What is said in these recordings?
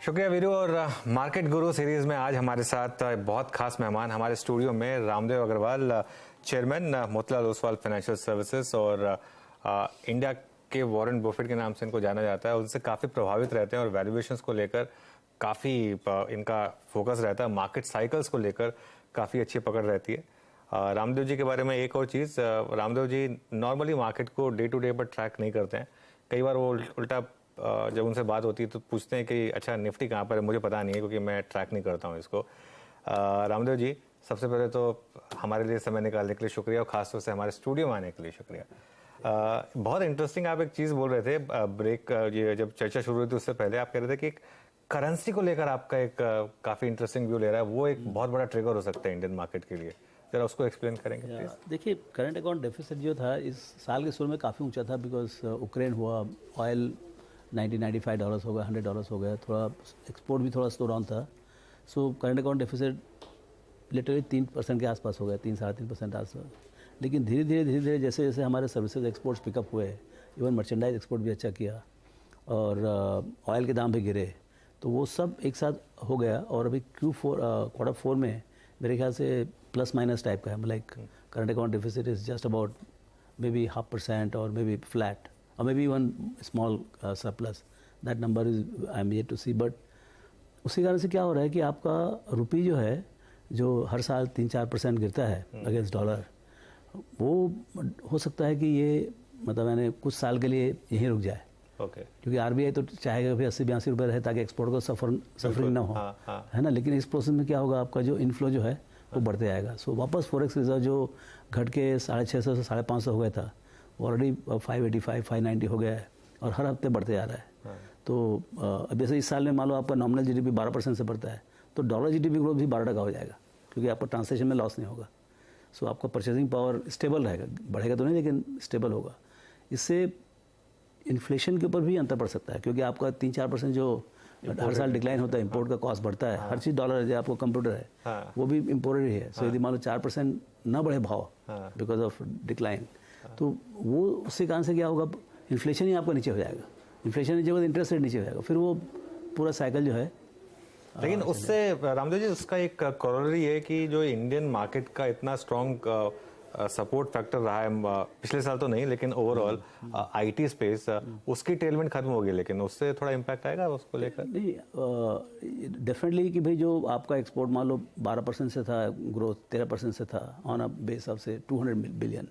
शुक्रिया वीरू। और मार्केट गुरु सीरीज में आज हमारे साथ बहुत खास मेहमान हमारे स्टूडियो में Ramdev Agarwal, chairman Motilal Oswal financial services, और इंडिया के वॉरेन बफेट के नाम से इनको जाना जाता है। उनसे काफ़ी प्रभावित रहते हैं और वैल्यूएशंस को लेकर काफ़ी इनका फोकस रहता है। मार्केट साइकिल्स को लेकर काफ़ी अच्छी पकड़ रहती है। रामदेव जी के बारे में एक और चीज़, रामदेव जी नॉर्मली मार्केट को डे टू डे पर ट्रैक नहीं करते हैं। कई बार वो उल्टा जब उनसे बात होती है तो पूछते हैं कि अच्छा निफ्टी कहाँ पर है, मुझे पता नहीं है क्योंकि मैं ट्रैक नहीं करता हूँ इसको। रामदेव जी, सबसे पहले तो हमारे लिए समय निकालने के लिए शुक्रिया और खासतौर से हमारे स्टूडियो में आने के लिए शुक्रिया। बहुत इंटरेस्टिंग आप एक चीज़ बोल रहे थे ब्रेक, ये जब चर्चा शुरू हुई थी उससे पहले आप कह रहे थे कि एक करेंसी को लेकर आपका एक काफ़ी इंटरेस्टिंग व्यू ले रहा है, वो एक बहुत बड़ा ट्रिगर हो सकता है इंडियन मार्केट के लिए। जरा उसको एक्सप्लेन करेंगे प्लीज। देखिए, करंट अकाउंट डेफिसिट जो था इस साल के शुरू में काफ़ी ऊंचा था, बिकॉज यूक्रेन हुआ, ऑयल $95 हो गया, $100 हो गया, थोड़ा एक्सपोर्ट भी थोड़ा स्लो डाउन था। So current account deficit literally 3% के आसपास हो गया, 3-3.5% आसपास। लेकिन धीरे धीरे जैसे जैसे हमारे सर्विसेज एक्सपोर्ट्स पिकअप हुए, इवन मर्चेंडाइज एक्सपोर्ट भी अच्छा किया और ऑयल के दाम भी गिरे, तो वो सब एक साथ हो गया। और अभी Q4 में मेरे ख्याल से प्लस माइनस टाइप का है, like current account deficit is just about may be 0.5% और may be flat or maybe one small surplus. That number is I am yet to see. But उसी कारण से क्या हो रहा है कि आपका रुपी जो है, जो हर साल 3-4% गिरता है अगेंस्ट डॉलर, वो हो सकता है कि ये मतलब मैंने कुछ साल के लिए यहीं रुक जाए। क्योंकि आरबीआई तो चाहेगा भी 80-82 रुपये रहे ताकि एक्सपोर्ट को सफरिंग ना हो, है ना। लेकिन इस प्रोसेस में क्या होगा, आपका जो इनफ्लो जो है वो बढ़ते आएगा। सो वापस फॉरेक्स रिजर्व जो घट के 650 से 550 हो गया था, ऑलरेडी 585-590 हो गया है और हर हफ्ते बढ़ते जा रहा है। तो अब जैसे इस साल में मान लो आपका नॉमिनल जीडीपी 12% से बढ़ता है, तो डॉलर जीडीपी ग्रोथ भी 12% हो जाएगा, क्योंकि आपका ट्रांसलेशन में लॉस नहीं होगा। सो आपका परचेजिंग पावर स्टेबल रहेगा, बढ़ेगा तो नहीं लेकिन स्टेबल होगा। इससे इन्फ्लेशन के ऊपर भी अंतर पड़ सकता है, क्योंकि आपका 3-4% जो हर साल डिक्लाइन होता है, इंपोर्ट का कॉस्ट बढ़ता है। हर चीज़ डॉलर है, आपको कंप्यूटर है वो भी इम्पोर्टेड ही है। सो यदि मान लो 4% ना बढ़े भाव बिकॉज ऑफ डिक्लाइन, तो वो उससे कारण से क्या होगा, इन्फ्लेशन ही आपका नीचे हो जाएगा। इन्फ्लेशन नीचे होगा तो इंटरेस्ट रेट नीचे हो जाएगा, फिर वो पूरा साइकिल जो है। लेकिन उससे रामदेव जी उसका एक कॉरोलरी है कि जो इंडियन मार्केट का इतना स्ट्रॉन्ग सपोर्ट फैक्टर रहा है पिछले साल तो नहीं, लेकिन ओवरऑल आईटी स्पेस उसकी टेलमेंट खत्म हो गई, लेकिन उससे थोड़ा इम्पैक्ट आएगा उसको लेकर। नहीं, डेफिनेटली कि भाई जो आपका एक्सपोर्ट मान लो 12% से था, ग्रोथ 13% से था ऑन अ बेस ऑफ से 200 बिलियन,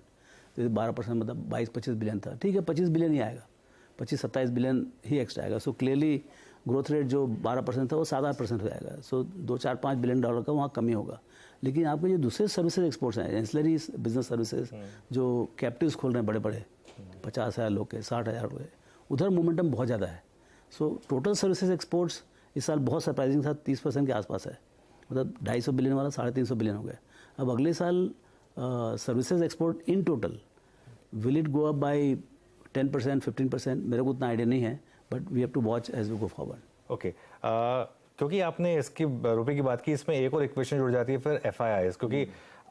तो 12% मतलब 22-25 बिलियन था। ठीक है, 25 बिलियन ही आएगा, 25-27 बिलियन ही एक्स्ट्रा आएगा। सो क्लियरली ग्रोथ रेट जो 12% था वो 7-8% हो जाएगा। सो $2-4-5 बिलियन का वहाँ कमी होगा। लेकिन आपके जो दूसरे सर्विसेज एक्सपोर्ट्स हैं, एंसिलरी बिजनेस सर्विसेज जो कैप्टिव्स खोल रहे हैं बड़े बड़े 50,000 लोग के, 60,000 लोग के, उधर मोमेंटम बहुत ज़्यादा है। सो टोटल सर्विसेज एक्सपोर्ट्स इस साल बहुत सरप्राइजिंग था, 30% के आसपास है, मतलब 250 बिलियन वाला 350 बिलियन हो गया। अब अगले साल services export in total will it go up by 10%, 15%, मेरे को उतना आइडिया नहीं है, but we have to watch as we go forward. Okay, क्योंकि आपने इसकी रुपए की बात की, इसमें एक और इक्वेशन जुड़ जाती है फिर एफआईआईज, क्योंकि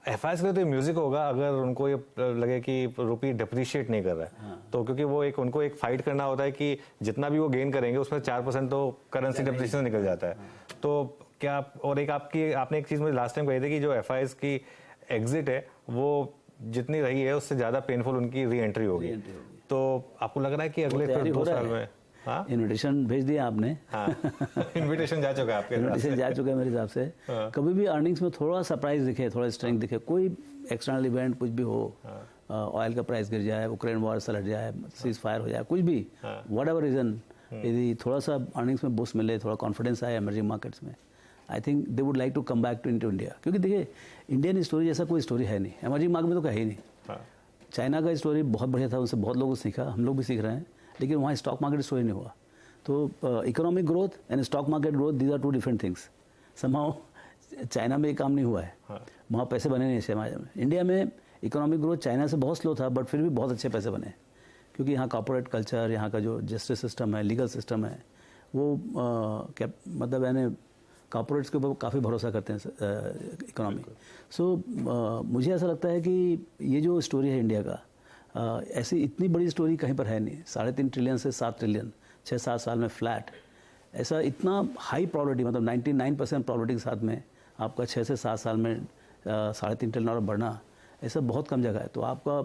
एफआईआईज के लिए तो म्यूजिक होगा अगर उनको ये लगे कि रुपी डिप्रिशिएट नहीं कर रहा है। तो क्योंकि वो एक उनको एक फाइट करना होता है कि जितना भी वो गेन करेंगे उसमें 4% तो करेंसी डिप्रिशिएशन निकल जाता है। तो क्या और एक आपने एक चीज़ मुझे लास्ट टाइम कही थी कि जो एफआईआईज की एग्जिट है वो जितनी रही है उससे ज़्यादा पेनफुल उनकी री एंट्री होगी। तो आपको लग रहा है कि अगले 2 साल में इन्विटेशन भेज दिया आपने? इन्विटेशन जा चुका है आपके? इन्विटेशन जा चुका है मेरे हिसाब से। कभी भी अर्निंग्स में थोड़ा सरप्राइज दिखे, थोड़ा स्ट्रेंथ दिखे, कोई एक्सटर्नल इवेंट कुछ भी हो, ऑयल का प्राइस गिर जाए, यूक्रेन वॉर सलट जाए, सीज फायर हो जाए, कुछ भी, व्हाट एवर रीजन, यदि थोड़ा सा अर्निंग्स में बूस्ट मिले, थोड़ा कॉन्फिडेंस आए एमर्जिंग मार्केट्स में, I think they would like to come back to India. क्योंकि देखिए, इंडियन स्टोरी जैसा कोई स्टोरी है नहीं, एमर्जिंग मार्केट में तो कहीं नहीं। चाइना का स्टोरी बहुत बढ़िया था, उनसे बहुत लोगों को सीखा, हम लोग भी सीख रहे हैं, लेकिन वहाँ स्टॉक मार्केट स्टोरी नहीं हुआ। तो economic growth and stock market growth, these are 2 different things. Somehow China में ये काम नहीं हुआ है, वहाँ पैसे बने नहीं समाज में। इंडिया में इकोनॉमिक ग्रोथ चाइना से बहुत स्लो था, बट फिर भी बहुत अच्छे पैसे बने, क्योंकि यहाँ कॉर्पोरेट कल्चर, यहाँ का जो जस्टिस सिस्टम है, लीगल सिस्टम है, वो मतलब यानी कॉर्पोरेट्स के ऊपर काफ़ी भरोसा करते हैं इकोनॉमी। सो मुझे ऐसा लगता है कि ये जो स्टोरी है इंडिया का, ऐसी इतनी बड़ी स्टोरी कहीं पर है नहीं। 3.5 ट्रिलियन से 7 ट्रिलियन 6-7 साल में फ्लैट, ऐसा इतना हाई प्रॉबिलिटी, मतलब 99% प्रॉबिलिटी के साथ में आपका 6 से 7 साल में 3.5 ट्रिलियन डॉलर बढ़ना, ऐसा बहुत कम जगह है। तो आपका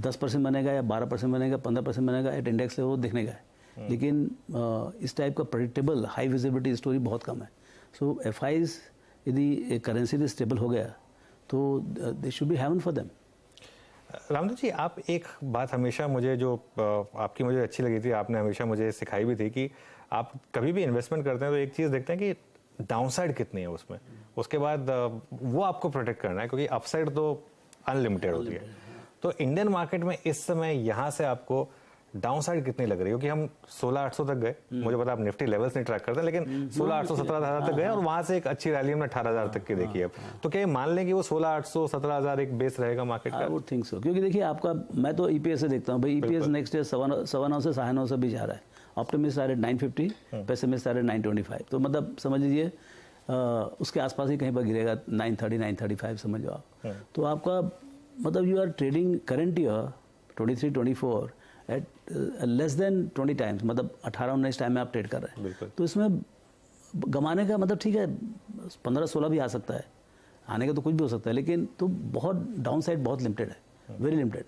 10% बनेगा या 12% बनेगा, 15% बनेगा एट इंडेक्स से, वो देखने का है। लेकिन इस टाइप का प्रेडिक्टेबल हाई विजिबिलिटी स्टोरी बहुत कम है। सो FIs यदि करेंसी स्टेबल हो गया तो they should be haven for them. Ramdev ji, आप एक बात हमेशा मुझे जो आपकी मुझे अच्छी लगी थी, आपने हमेशा मुझे सिखाई भी थी कि आप कभी भी इन्वेस्टमेंट करते हैं तो एक चीज़ देखते हैं कि डाउनसाइड कितनी है उसमें, उसके बाद वो आपको प्रोटेक्ट करना है, क्योंकि अपसाइड तो अनलिमिटेड होती है। तो इंडियन मार्केट में इस समय यहाँ से आपको डाउनसाइड कितनी लग रही है? क्योंकि हम 16,800 तक गए, मुझे पता आप निफ्टी लेवल्स नहीं ट्रैक करते, लेकिन 16,800 17,000 तक गए और वहां से एक अच्छी रैली हमने 18,000 तक की देखी है। तो क्या ये मान लें कि वो 16,800 17,000 एक बेस रहेगा मार्केट का? आई वुड थिंक सो, क्योंकि देखिए आपका, मैं तो EPS से देखता हूँ भाई, EPS नेक्स्ट ईयर 9.25 से 9.5 भी जा रहा है। ऑप्टिमिस्ट आ रहे 950, पेसिमिस्ट आ रहे 925, तो मतलब समझ लीजिए उसके आसपास ही कहीं पर गिरेगा 930 935 समझ लो आप। तो आपका मतलब you are trading current year 23-24 at less than 20 times, मतलब 18-19 टाइम में आप ट्रेड कर रहे हैं। तो इसमें गमाने का मतलब ठीक है 15-16 भी आ सकता है, आने का तो कुछ भी हो सकता है, लेकिन तो बहुत डाउन साइड बहुत लिमिटेड है, very limited.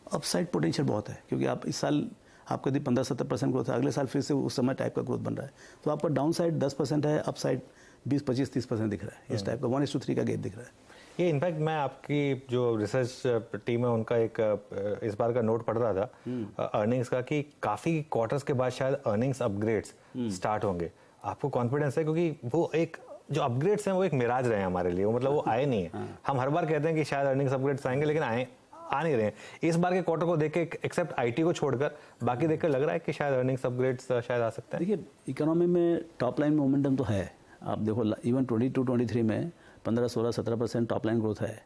Up side potential बहुत है, क्योंकि आप इस साल आपका यदि 15-17% ग्रोथ है, अगले साल फिर से उस समय टाइप का ग्रोथ बन रहा है। तो आपका डाउन साइड 10% है, अप साइड 20-25-30% दिख रहा है। इस टाइप का 1:3 का गेप दिख रहा है। ये इनफैक्ट मैं आपकी जो रिसर्च टीम है उनका एक इस बार का नोट पढ़ रहा था अर्निंग्स का, कि काफी क्वार्टर्स के बाद शायद अर्निंग्स अपग्रेड्स स्टार्ट होंगे। आपको कॉन्फिडेंस है? क्योंकि वो एक जो अपग्रेड्स हैं वो एक मिराज रहे हैं हमारे लिए, वो मतलब वो आए नहीं है। हम हर बार कहते हैं कि शायद अर्निंग्स अपग्रेड्स आएंगे, लेकिन आ नहीं रहे हैं। इस बार के क्वार्टर को देख के, एक्सेप्ट IT को छोड़कर बाकी देखकर लग रहा है कि शायद अर्निंग्स अपग्रेड्स शायद आ सकते हैं। देखिए इकोनॉमी में टॉप लाइन मोमेंटम तो है, आप देखो इवन 22-23 में 15-16-17% टॉप लाइन ग्रोथ है।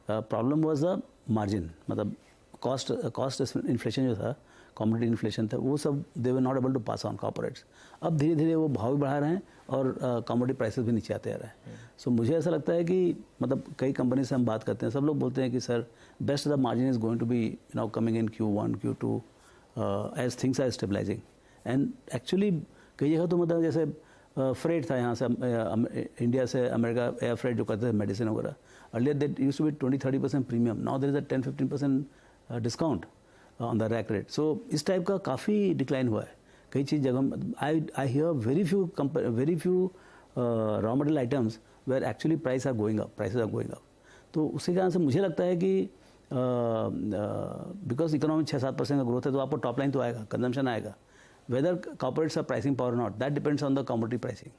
प्रॉब्लम वाज द मार्जिन, मतलब कॉस्ट इन्फ्लेशन जो था, कॉमोडिटी इन्फ्लेशन था, वो सब they were not able to pass on corporates. अब धीरे धीरे वो भाव भी बढ़ा रहे हैं और कॉमोडिटी प्राइसेस भी नीचे आते आ रहे हैं। सो मुझे ऐसा लगता है कि मतलब कई कंपनी से हम बात करते हैं, सब लोग बोलते हैं कि sir best the margin is going to be now coming in Q1 Q2 as things are stabilising. And actually कई जगह तो मतलब जैसे फ्रेट था यहाँ से इंडिया से अमेरिका, एयर फ्रेट जो करते थे मेडिसिन वगैरह, earlier that used to be 20-30% premium, now there is a 10-15% discount on the rack rate. So इस टाइप का काफ़ी डिक्लाइन हुआ है कई चीज़ जगह। I hear very few raw material items where actually prices are going up. तो उसी कारण से मुझे लगता है कि बिकॉज इकोनॉमी 6-7% का ग्रोथ है, तो आपको टॉप लाइन तो आएगा, कंजम्पशन आएगा। Whether corporates are pricing power or not, that depends on the commodity pricing.